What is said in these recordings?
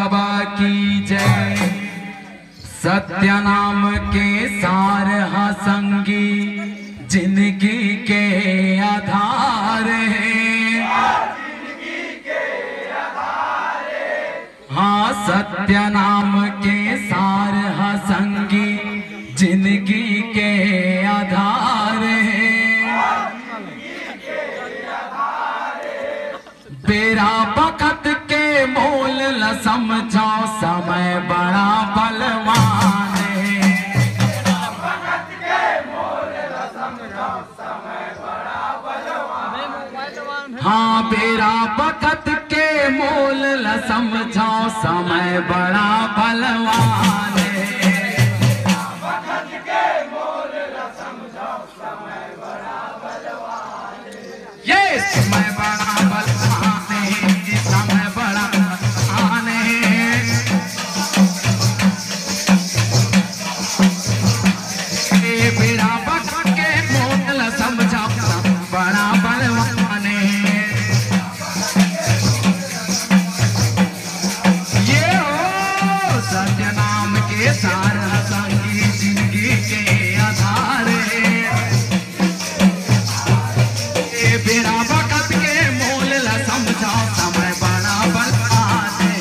बाबा की जय। सत्य नाम के सार हा संगी जिंदगी के आधार है। हाँ सत्य नाम के सार हा संगी जिंदगी के आधार है। बेरा बखत के मोल ल समझाओ समय बड़ा बलवान है। हाँ बेरा बखत के मोल ल समझाओ समय बड़ा बलवान है। ये समय बड़ा बलवान है, समय बड़ा बलवान है। ये बेरा बखत के मोल ल समझाओ समय बड़ा बलवान है। ये हो सत्य नाम के सार संगी जिंदगी के आधार है। ये बेरा बखत के मोल ल समझाओ समय बड़ा बलवान है।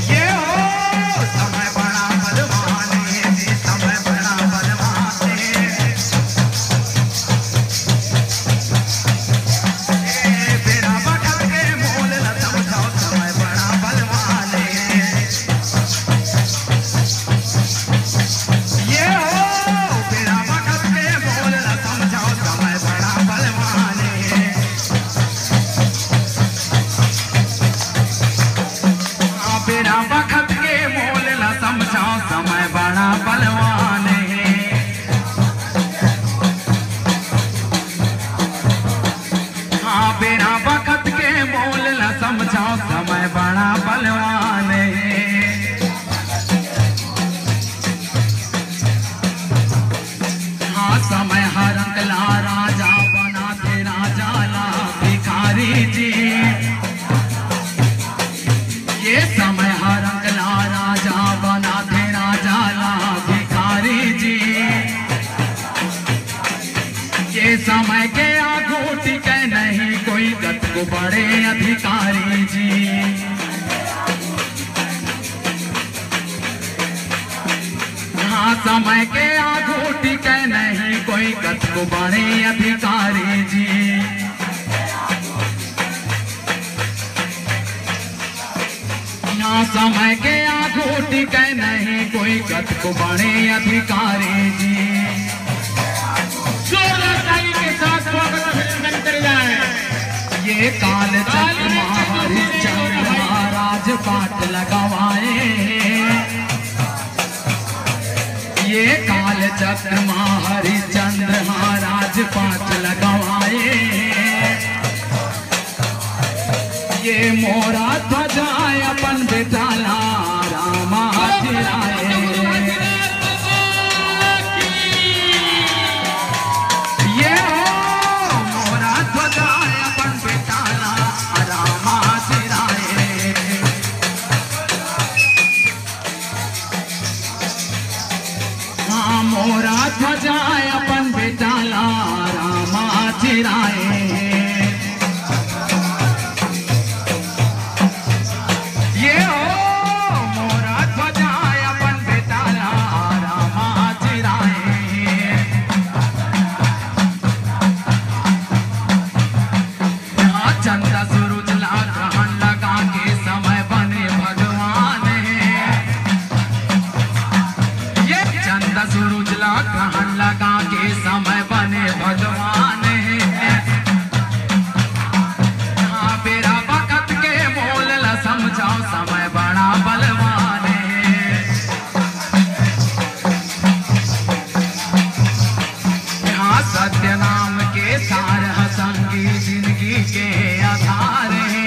ये हो समय बड़ा बलवान है, जी समय बड़ा बलवान है। ये बेरा बखत के मोल ल समझाओ समय बड़ा बलवान है। ये हो बेरा बखत के मोल ल समझाओ समय बड़ा बलवान है। हाँ बेरा बखत के मोल ल समझाओ समय बड़ा बलवान है। हाँ बेरा बखत के मोल ल समझाओ समय बड़ा बलवान है। हाँ समय हरक ला राजा बना थे राजा ला भिखारी जी। ये समय हरक ला राजा बना थे राजा ला भिखारी जी। ये समय के आगू टिके नहीं कोई गत को बड़े अधिकारी जी। हाँ समय के आगू टिके नहीं कोई गत को बड़े अधिकारी जी। हाँ समय के आगू टिके नहीं कोई गत को बड़े अधिकारी जी। के साथ स्वागत अभिनंदन कर जाए। ये काल चक्र हरिश्चंद्र महाराज पाठ लगवाए। ये काल चक्र हरिश्चंद्र महाराज पाठ लगवाए। ये मोरा ध्वजाए अपन बिठाला रामा चिराए। ये हो मोरा ध्वजाए अपन बिठाला रामा चिराए। हाँ मोरा ध्वजाए अपन बिठाला रामा चिराए। ये हो मोरा ध्वजाए अपन बिठाला रामा चिराए। यहाँ चंदा सूरज ला ग्रहण लगा के समय बने भगवान है। ये चंदा सूरज ला ग्रहण लगा के समय बने भगवान है। हाँ बेरा बखत के मोल ल समझाओ समय बड़ा बलवान है। यहाँ सत्य नाम के सार हा संगी जिंदगी के आधार है।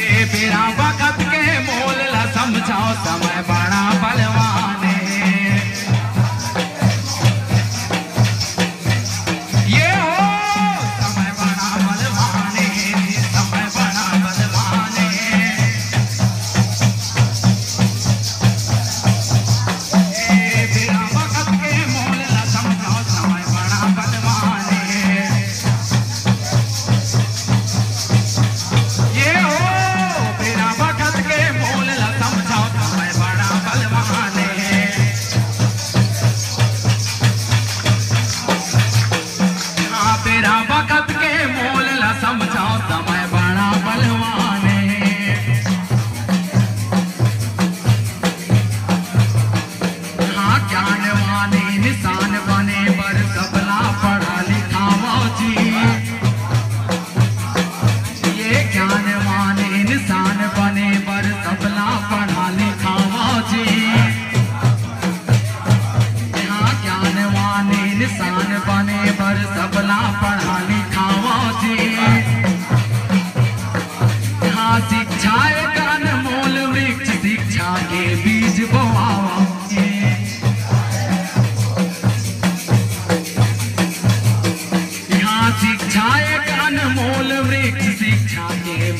ये बेरा बखत के मोल ल समझाओ समय बड़ा बलवान है। ये हो समय बड़ा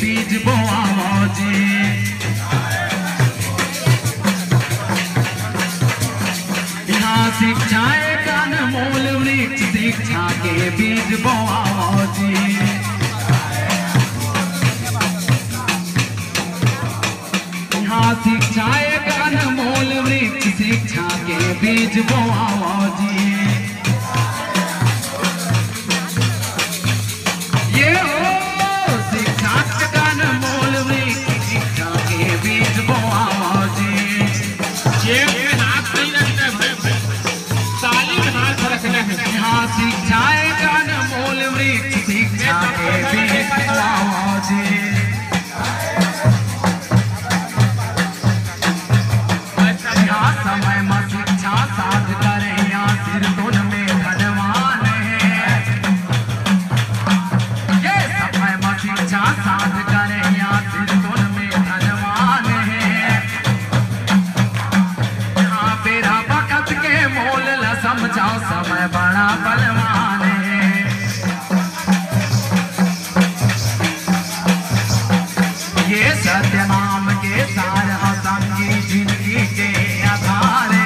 बीज बोआवो जी। यहाँ शिक्षा एक अनमोल वृक्ष, शिक्षा के बीज बोआवो जी। यहाँ शिक्षा एक अनमोल वृक्ष, शिक्षा के बीज बोआवो जी। ये हो शिक्षा के अनमोल वृक्ष, शिक्षा के बीज बोआवो जी। जेब में हाथ नहीं रखना है, ताली में हाथ रखना है। यहाँ शिक्षा एक अनमोल वृक्ष, शिक्षा के बीज बोआवो जी। समय में शिक्षा साध करें या सिर तुल में धनवान है। ये समय में शिक्षा साध करें या सिर तुल में धनवान है। यहाँ बेरा वक्त के मोल ल समझाओ, समय बड़ा बलवान है। ये सत्य नाम के सार असंगी जिंदगी के आधार है।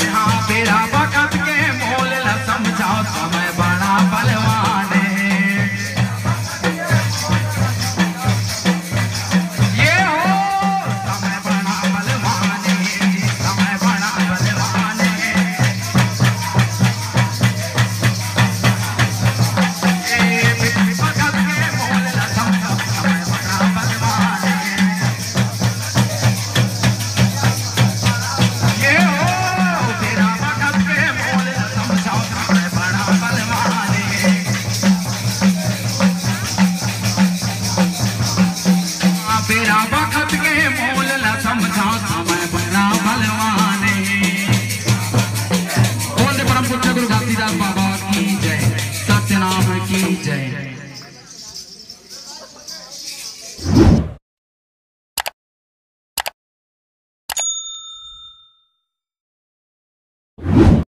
यहाँ बेरा वक्त के मोल ल समझाओ, समय बड़ा बलवान है। ये हो समय बड़ा बलवान है जी, समय बड़ा बलवान है। ये वक्त के मोल ल समझाओ, समय बड़ा बलवान है। ये हो बेरा वक्त के मोल ल समझाओ, समय बड़ा बलवान है। बेरा वक्त के मोल ल समझाओ, समय बड़ा बलवान है। बोल दे परम पूज्य गुरु घासीदास बाबा की जय, सत्य नाम की जय।